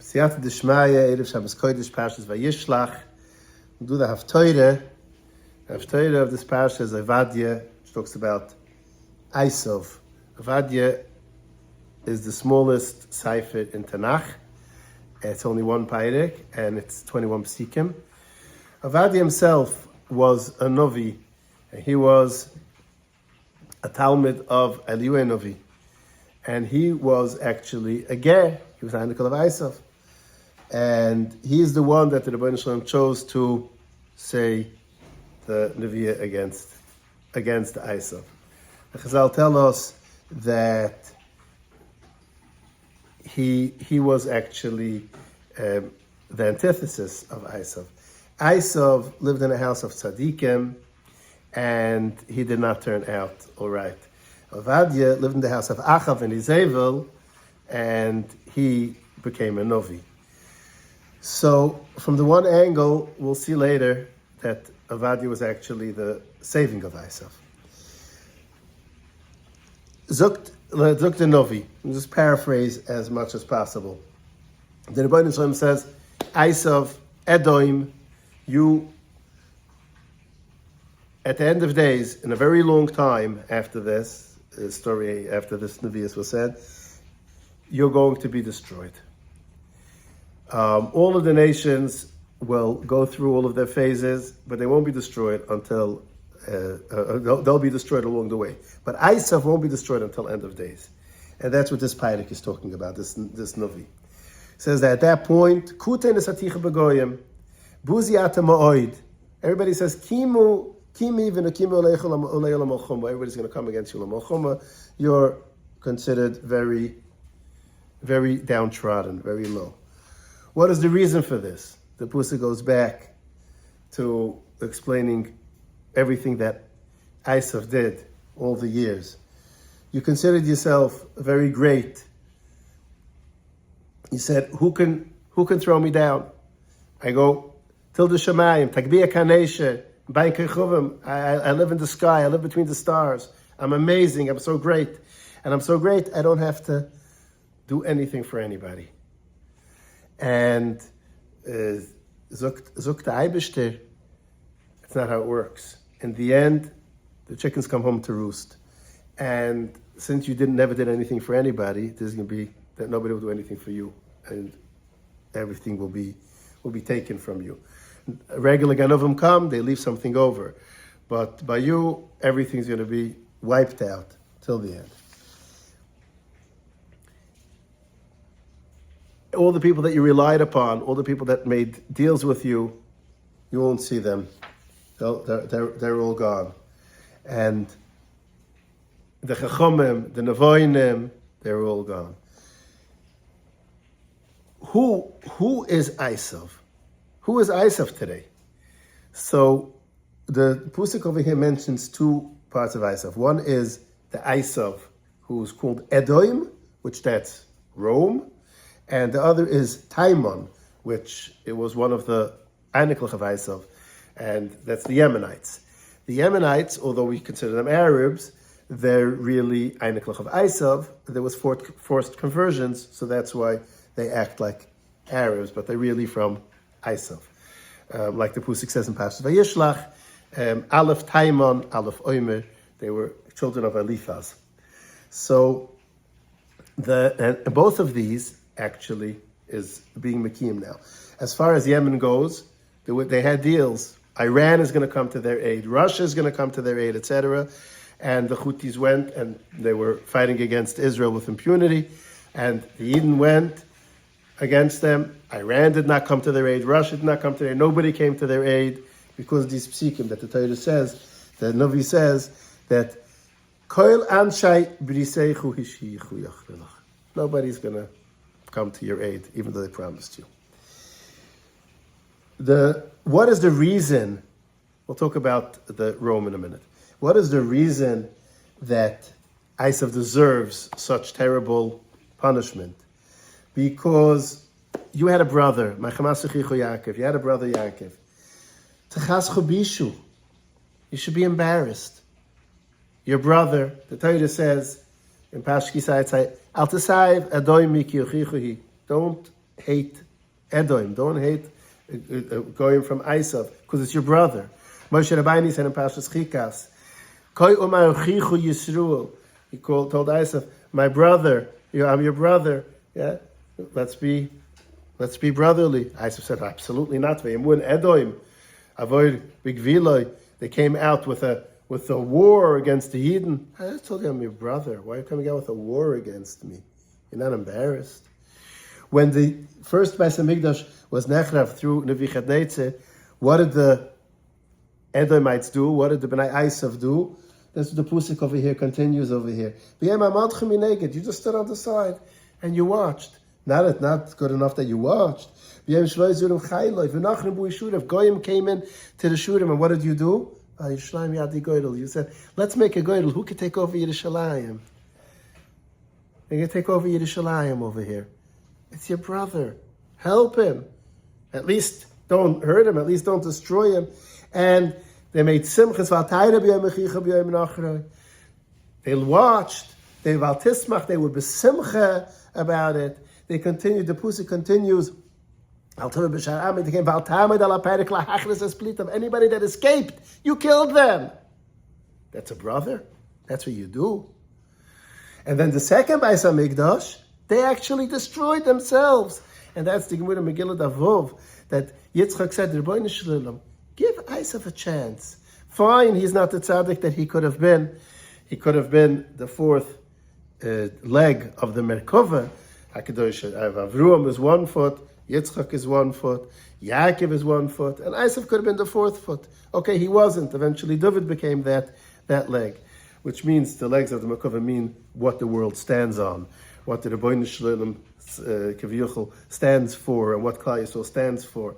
Siyata Dishmaya, Erev Shabbos Kodesh, Parshas Vayishlach. We'll do the Haftarah. The Haftarah of this Parsha is Ovadya, which talks about Esav. Ovadya is the smallest Sefer in Tanakh. It's only one Pairek, and it's 21 Psikim. Ovadya himself was a Novi. He was a Talmud of Ary'e Novi. And he was actually a Ger. He was an Anikel of Esav. And he is the one that the Rebbeinu Shalom chose to say the Nevi'ah against Esav. The Chazal tell us that he was actually the antithesis of Esav. Esav lived in a house of tzaddikim, and he did not turn out all right. Ovadya lived in the house of Achav and Izevel, and he became a Novi. So, from the one angle, we'll see later that Ovadya was actually the saving of Esav. Zukt the Novi. I'll just paraphrase as much as possible. The Rebbeinu Shalom says, Esav, Edom, you, at the end of days, in a very long time after this story, after this Nevi'ah was said, you're going to be destroyed. All of the nations will go through all of their phases, but they won't be destroyed until they'll be destroyed along the way. But Esav won't be destroyed until end of days, and that's what this Pairek is talking about. This Novi says that at that point, Kuten es haticha begoyim, buzi ata ma'oid. Everybody says kimu v'nakimu oleilam al-chumah. Everybody's going to come against you al-chumah. You're considered very, very downtrodden, very low. What is the reason for this? The Pusik goes back to explaining everything that Esav did all the years. You considered yourself very great. You said, who can throw me down? I go, Tilda Shamayim, Takbiya Kanesha, Bain Kechuvim. I live in the sky, I live between the stars. I'm amazing, I'm so great. And I'm so great, I don't have to do anything for anybody. And Zukt Eibishter, it's not how it works. In the end, the chickens come home to roost. And since you never did anything for anybody, there's going to be that nobody will do anything for you, and everything will be taken from you. Regular Ganovim come, they leave something over. But by you, everything's going to be wiped out till the end. All the people that you relied upon, all the people that made deals with you, you won't see them. They're all gone. And the Chachomim, the Nevoinim, they're all gone. Who is Esav? Who is Esav today? So the Pusik over here mentions two parts of Esav. One is the Esav, who's called Edom, which that's Rome. And the other is Taimon, which it was one of the Anikel of Esav, and that's the Yemenites. The Yemenites, although we consider them Arabs, they're really Anikel of Esav. There was forced conversions, so that's why they act like Arabs, but they're really from Esav. Like the Pusik says in Parshas Vayishlach, Aleph Taimon, Aleph Omer, they were children of Eliphaz. So and both of these actually is being Mekim now. As far as Yemen goes, they had deals. Iran is going to come to their aid. Russia is going to come to their aid, etc. And the Houthis went, and they were fighting against Israel with impunity. And the Yidden went against them. Iran did not come to their aid. Russia did not come to their aid. Nobody came to their aid because of these psikim that the Torah says, the Navi says, that Koil Anshai B'riseichu Hishichu Yachvelach. Nobody's going to come to your aid, even though they promised you. What is the reason? We'll talk about the Rome in a minute. What is the reason that Esav deserves such terrible punishment? Because you had a brother, Yaakov. You had a brother Yaakov. Techaschu bishu. You should be embarrassed. Your brother, the Torah says in Pashki Sayitzai, Al Tesaiv Adoy Miki Yochichuhi. Don't hate Edom. Don't hate going from Esav, because it's your brother. Moshe Rabbeinu said in Parshas Chikas, Koi umar chichu Yisrael. He told Esav, my brother, I'm your brother. Yeah, let's be brotherly. Esav said, absolutely not. Ve'emun Edom, avoid bigviloi. They came out with a war against the Yidden. I just told you I'm your brother. Why are you coming out with a war against me? You're not embarrassed. When the first Beis HaMikdash was nechrav through Nebuchadnezzar, what did the Edomites do? What did the Bnei Esav do? That's the pusik over here continues over here. You just stood on the side and you watched. Not good enough that you watched. Goyim came in to the Shurim, and what did you do? You said, let's make a goydel. Who could take over Yerushalayim? They can take over Yerushalayim over here. It's your brother. Help him. At least don't hurt him. At least don't destroy him. And they made simchas. They watched. They valtismach. They would be simcha about it. They continued. The pussy continues. Anybody that escaped, you killed them. That's a brother. That's what you do. And then the second Beis HaMikdash, they actually destroyed themselves. And that's the Gemara Megillah Avov, that Yitzchak said, Rebbeinu Shalom, give Esav a chance. Fine, he's not the tzaddik that he could have been. He could have been the fourth leg of the Merkava. HaKadosh Avruam is 1 foot, Yitzchak is 1 foot, Yaakov is 1 foot, and Esav could have been the 4th foot. Okay, he wasn't. Eventually David became that leg, which means the legs of the Merkava mean what the world stands on, what the Rebbeinu Shalom Kaviyuchel stands for, and what Klal Yisrael stands for.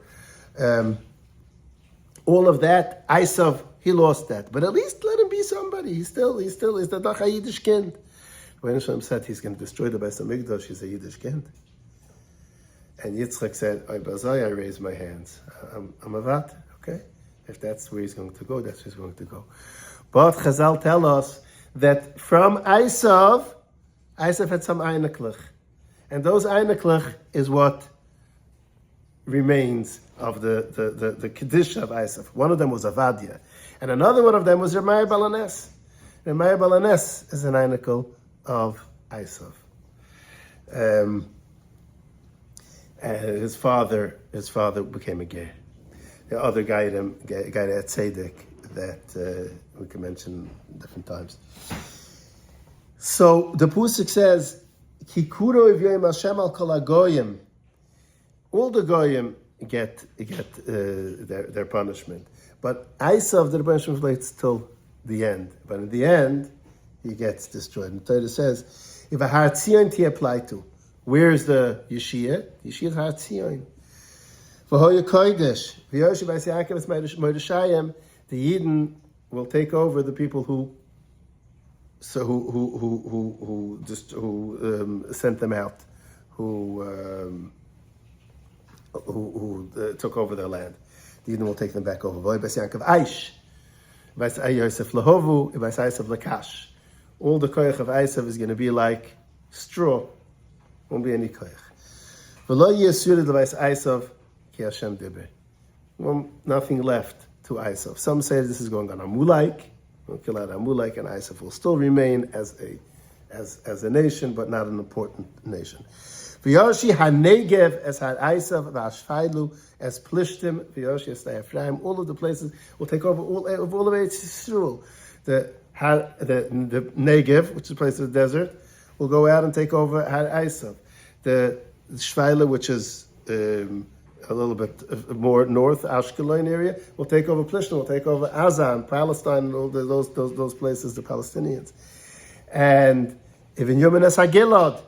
All of that, Esav, he lost that. But at least let him be somebody. He still is the Dacha Yiddish kind. When Hashem said he's going to destroy the Beis HaMikdash, he's a Yiddish kind. And Yitzchak said, I raise my hands. I'm a vat, okay? If that's where he's going to go, that's where he's going to go. But Chazal tell us that from Esav had some einiklach. And those einiklach is what remains of the Kedusha of Esav. One of them was Ovadya. And another one of them was Meir Balanes. And Meir Balanes is an einikl of Esav. His father became a ger. The other guy at Tzedek that we can mention different times. So the Pusik says, Kikuro Yevim Hashem al kol hagoyim. All the goyim get their punishment, but Esav, the punishment relates till the end. But in the end, he gets destroyed. And the Torah says, if a Har Tzion to apply to, where's the Yeshia? Yeshia Har Tzion. V'hoya kodesh, v'yoshi b'as Yaakov es Mordechayim, the Yidden will take over the people who sent them out, who took over their land. The Yidden will take them back over. V'hoya b'as Yaakov Aish, b'as Yosef Lahovu, b'as Esav Lakash. All the koyach of Esav is going to be like straw. Won't be any koyach. V'lo yisurid l'b'as Esav ki Hashem diber. Nothing left to Esav. Some say this is going on Amulaik. We'll kill out Amulaik, and Esav will still remain as a nation, but not an important nation. V'yoshi hanegev as had Esav v'ashfailu as Plishtim v'yoshi as Ephraim. All of the places will take over all of Eretz Yisrael. The Negev, which is a place of the desert, will go out and take over Har Esav. The Shvaila, which is a little bit more north, Ashkelon area, will take over Plishtim, will take over Azan, Palestine, and all those places, the Palestinians. And even Yemenes HaGilad,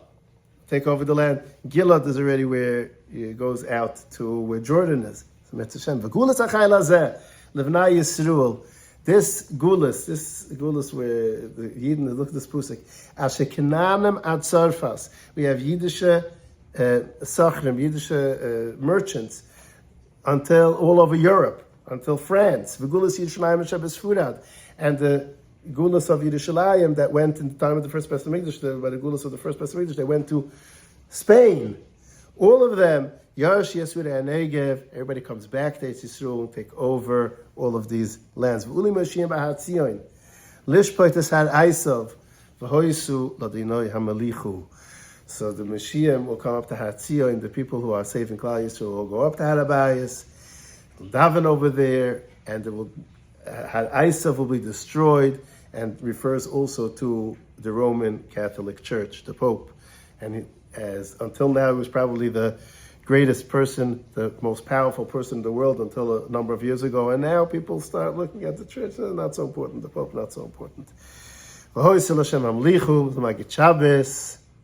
take over the land. Gilad is already where it goes out to where Jordan is. V'gulas ha'chayil hazeh, Livnai Yisrael. This gulas where the Yidden, look at this pusik. Asher kenanim ad Sarfas. We have Yiddische sachrim, Yiddische merchants until all over Europe, until France. V'gulas Yerushalayim Shabbos Furad. And the gulas of Yerushalayim that went in the time of the first Beis HaMikdash, by the gulas of the first Beis HaMikdash, they went to Spain. All of them, Yarosh Yesud and Negev, everybody comes back to Eretz Yisrael and take over all of these lands. V'uli Moshiach b'Har Tzion, Lishpoites Har Esav, V'hoisu Ladinoi Hamalichu. So the Mashiach will come up to Har Tzion, the people who are safe in Klal Yisrael will go up to Har Abayis, daven over there, and Har Esav will be destroyed, and refers also to the Roman Catholic Church, the Pope. And as until now, he was probably the greatest person, the most powerful person in the world until a number of years ago. And now people start looking at the church, not so important, the Pope not so important. V'hoi Hashem Hamlichu, Magid Shabbos.